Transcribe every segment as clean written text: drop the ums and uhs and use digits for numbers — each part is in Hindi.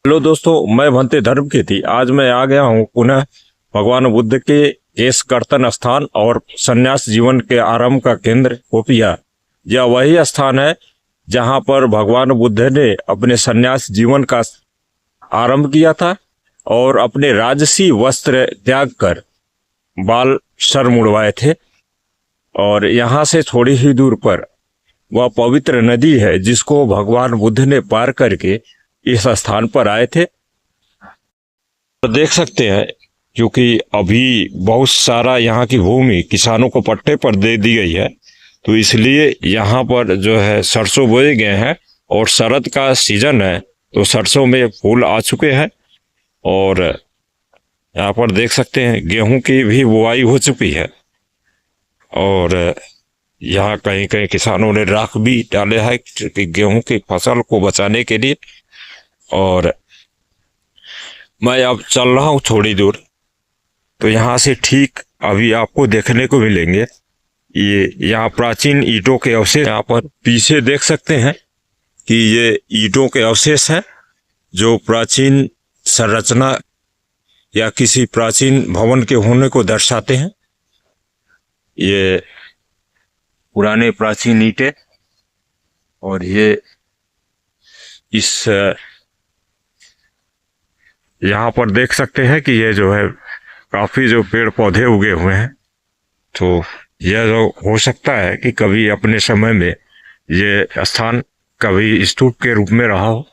हेलो दोस्तों, मैं भंते धर्म की थी। आज मैं आ गया हूँ पुनः भगवान बुद्ध के केश कर्तन स्थान और संन्यास जीवन के आरंभ का केंद्र कोपिया। यह वही स्थान है जहाँ पर भगवान बुद्ध ने अपने संन्यास जीवन का आरंभ किया था और अपने राजसी वस्त्र त्याग कर बाल सर मुड़वाए थे। और यहाँ से थोड़ी ही दूर पर वह पवित्र नदी है जिसको भगवान बुद्ध ने पार करके इस स्थान पर आए थे। तो देख सकते हैं, क्योंकि अभी बहुत सारा यहाँ की भूमि किसानों को पट्टे पर दे दी गई है, तो इसलिए यहाँ पर जो है सरसों बोए गए हैं और शरद का सीजन है, तो सरसों में फूल आ चुके हैं। और यहाँ पर देख सकते हैं गेहूं की भी बुआई हो चुकी है और यहाँ कहीं कहीं किसानों ने राख भी डाले है कि गेहूं की फसल को बचाने के लिए। और मैं अब चल रहा हूँ थोड़ी दूर, तो यहाँ से ठीक अभी आपको देखने को मिलेंगे ये यहाँ प्राचीन ईंटों के अवशेष। यहाँ पर पीछे देख सकते हैं कि ये ईंटों के अवशेष हैं जो प्राचीन संरचना या किसी प्राचीन भवन के होने को दर्शाते हैं। ये पुराने प्राचीन ईंटें, और ये इस यहाँ पर देख सकते हैं कि ये जो है काफी जो पेड़ पौधे उगे हुए हैं, तो यह जो हो सकता है कि कभी अपने समय में ये स्थान कभी स्तूप के रूप में रहा हो।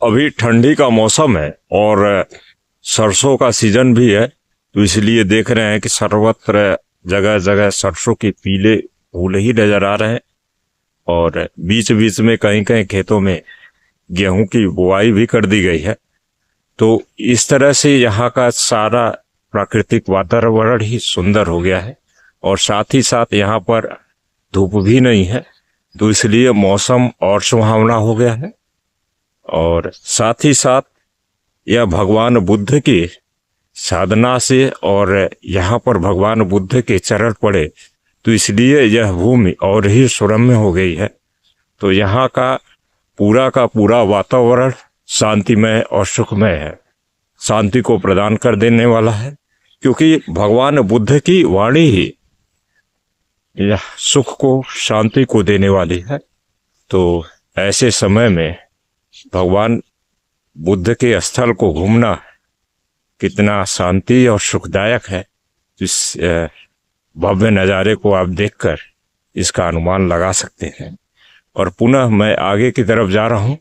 अभी ठंडी का मौसम है और सरसों का सीजन भी है, तो इसलिए देख रहे हैं कि सर्वत्र जगह जगह सरसों के पीले फूल ही नजर आ रहे हैं। और बीच बीच में कहीं कहीं खेतों में गेहूं की बुआई भी कर दी गई है। तो इस तरह से यहाँ का सारा प्राकृतिक वातावरण ही सुंदर हो गया है और साथ ही साथ यहाँ पर धूप भी नहीं है, तो इसलिए मौसम और सुहावना हो गया है। और साथ ही साथ यह भगवान बुद्ध की साधना से और यहाँ पर भगवान बुद्ध के चरण पड़े, तो इसलिए यह भूमि और ही सुरम्य हो गई है। तो यहाँ का पूरा वातावरण शांतिमय और सुखमय है, शांति को प्रदान कर देने वाला है, क्योंकि भगवान बुद्ध की वाणी ही यह सुख को शांति को देने वाली है। तो ऐसे समय में भगवान बुद्ध के स्थल को घूमना कितना शांति और सुखदायक है, इस भव्य नज़ारे को आप देखकर इसका अनुमान लगा सकते हैं। और पुनः मैं आगे की तरफ जा रहा हूँ।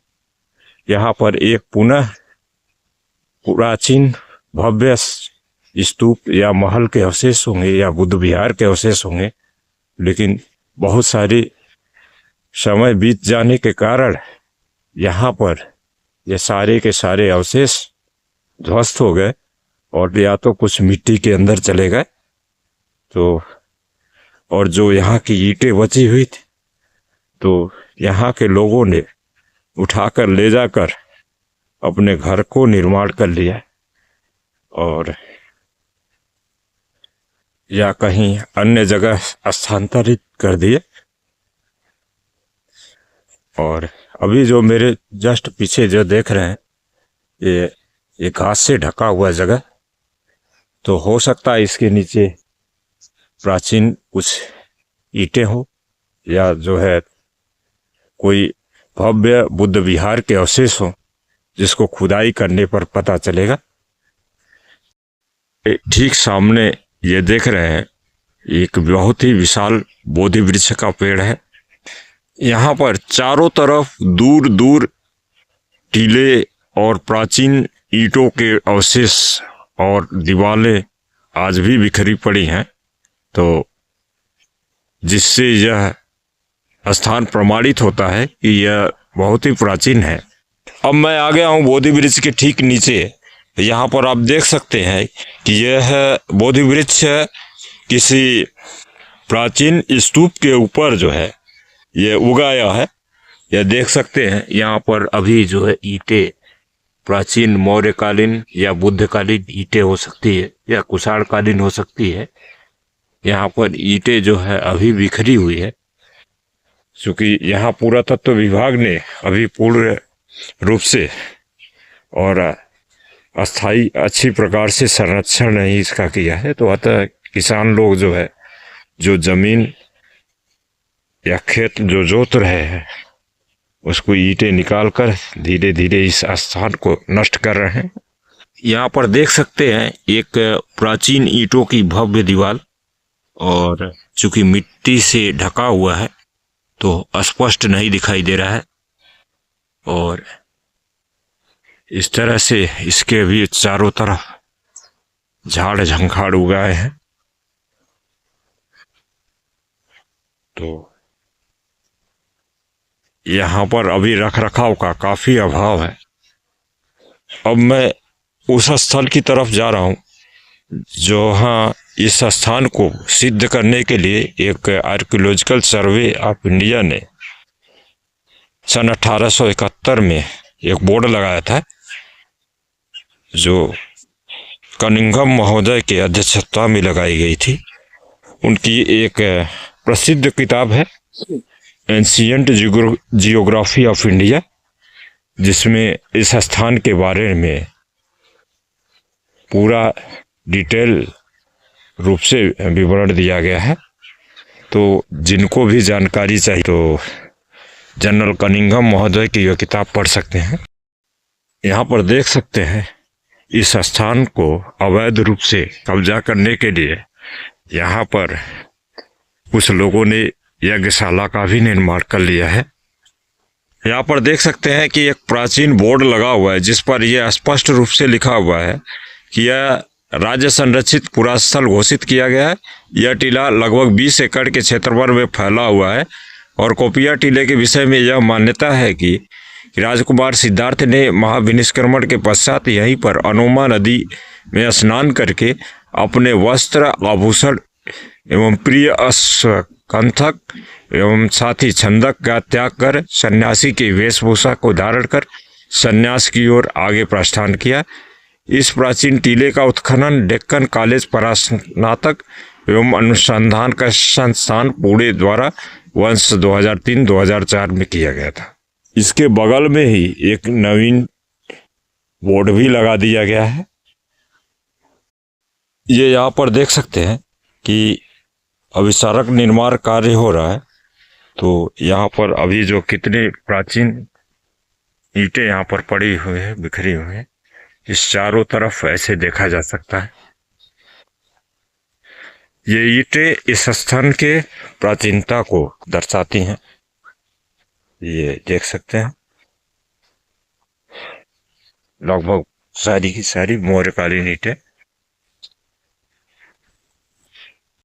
यहाँ पर एक पुनः प्राचीन भव्य स्तूप या महल के अवशेष होंगे या बुद्ध विहार के अवशेष होंगे, लेकिन बहुत सारी समय बीत जाने के कारण यहाँ पर ये सारे के सारे अवशेष ध्वस्त हो गए और या तो कुछ मिट्टी के अंदर चले गए। तो और जो यहाँ की ईंटें बची हुई थी, तो यहाँ के लोगों ने उठाकर ले जाकर अपने घर को निर्माण कर लिया और या कहीं अन्य जगह स्थानांतरित कर दिए। और अभी जो मेरे जस्ट पीछे जो देख रहे हैं, ये घास से ढका हुआ जगह, तो हो सकता है इसके नीचे प्राचीन कुछ ईंटें हो या जो है कोई भव्य बुद्ध विहार के अवशेष हो, जिसको खुदाई करने पर पता चलेगा। ठीक सामने ये देख रहे हैं एक बहुत ही विशाल बोधि वृक्ष का पेड़ है। यहाँ पर चारों तरफ दूर दूर टीले और प्राचीन ईंटों के अवशेष और दीवारें आज भी बिखरी पड़ी हैं, तो जिससे यह स्थान प्रमाणित होता है कि यह बहुत ही प्राचीन है। अब मैं आ गया हूँ बोधि वृक्ष के ठीक नीचे। यहाँ पर आप देख सकते हैं कि यह बोधि वृक्ष किसी प्राचीन स्तूप के ऊपर जो है ये उगाया है। यह देख सकते हैं यहाँ पर अभी जो है ईंटें प्राचीन मौर्यकालीन या बुद्धकालीन ईंटें हो सकती है या कुषाणकालीन हो सकती है। यहाँ पर ईंटें जो है अभी बिखरी हुई है, क्योंकि यहाँ पुरातत्व विभाग ने अभी पूर्ण रूप से और अस्थाई अच्छी प्रकार से संरक्षण नहीं इसका किया है। तो अतः किसान लोग जो है, जो जमीन या खेत जो जोत रहे हैं, उसको ईंटें निकालकर धीरे धीरे इस स्थान को नष्ट कर रहे हैं। यहाँ पर देख सकते हैं एक प्राचीन ईंटों की भव्य दीवार, और चूंकि मिट्टी से ढका हुआ है तो स्पष्ट नहीं दिखाई दे रहा है। और इस तरह से इसके भी चारों तरफ झाड़ झंखाड़ उगाए हैं। तो यहाँ पर अभी रख रखाव का काफी अभाव है। अब मैं उस स्थल की तरफ जा रहा हूँ जहाँ इस स्थान को सिद्ध करने के लिए एक आर्कियोलॉजिकल सर्वे ऑफ इंडिया ने सन 1871 में एक बोर्ड लगाया था, जो कनिंघम महोदय के अध्यक्षता में लगाई गई थी। उनकी एक प्रसिद्ध किताब है एंशिएंट जियोग्राफी ऑफ इंडिया, जिसमें इस स्थान के बारे में पूरा डिटेल रूप से विवरण दिया गया है। तो जिनको भी जानकारी चाहिए तो जनरल कनिंघम महोदय की यह किताब पढ़ सकते हैं। यहाँ पर देख सकते हैं इस स्थान को अवैध रूप से कब्जा करने के लिए यहाँ पर कुछ लोगों ने यज्ञशाला का भी निर्माण कर लिया है। यहाँ पर देख सकते हैं कि एक प्राचीन बोर्ड लगा हुआ है जिस पर यह स्पष्ट रूप से लिखा हुआ है कि यह राज्य संरक्षित पुरास्थल घोषित किया गया है। यह टीला लगभग 20 एकड़ के क्षेत्रफल में फैला हुआ है और कोपिया टीले के विषय में यह मान्यता है कि राजकुमार सिद्धार्थ ने महाविनिष्क्रमण के पश्चात यहीं पर अनोमा नदी में स्नान करके अपने वस्त्र, आभूषण एवं प्रिय अश्वकंथक एवं साथी छंदक का त्याग कर सन्यासी की वेशभूषा को धारण कर सन्यास की ओर आगे प्रस्थान किया। इस प्राचीन टीले का उत्खनन डेक्कन कॉलेज परास्नातक एवं अनुसंधान का संस्थान पुणे द्वारा वर्ष 2003-2004 में किया गया था। इसके बगल में ही एक नवीन बोर्ड भी लगा दिया गया है। ये यहाँ पर देख सकते हैं कि अभी सड़क निर्माण कार्य हो रहा है। तो यहाँ पर अभी जो कितने प्राचीन ईंटें यहाँ पर पड़ी हुई है, बिखरी हुई है, इस चारों तरफ ऐसे देखा जा सकता है। ये ईंटें इस स्थान के प्राचीनता को दर्शाती हैं। ये देख सकते हैं लगभग सारी की सारी मौर्यकालीन ईंटें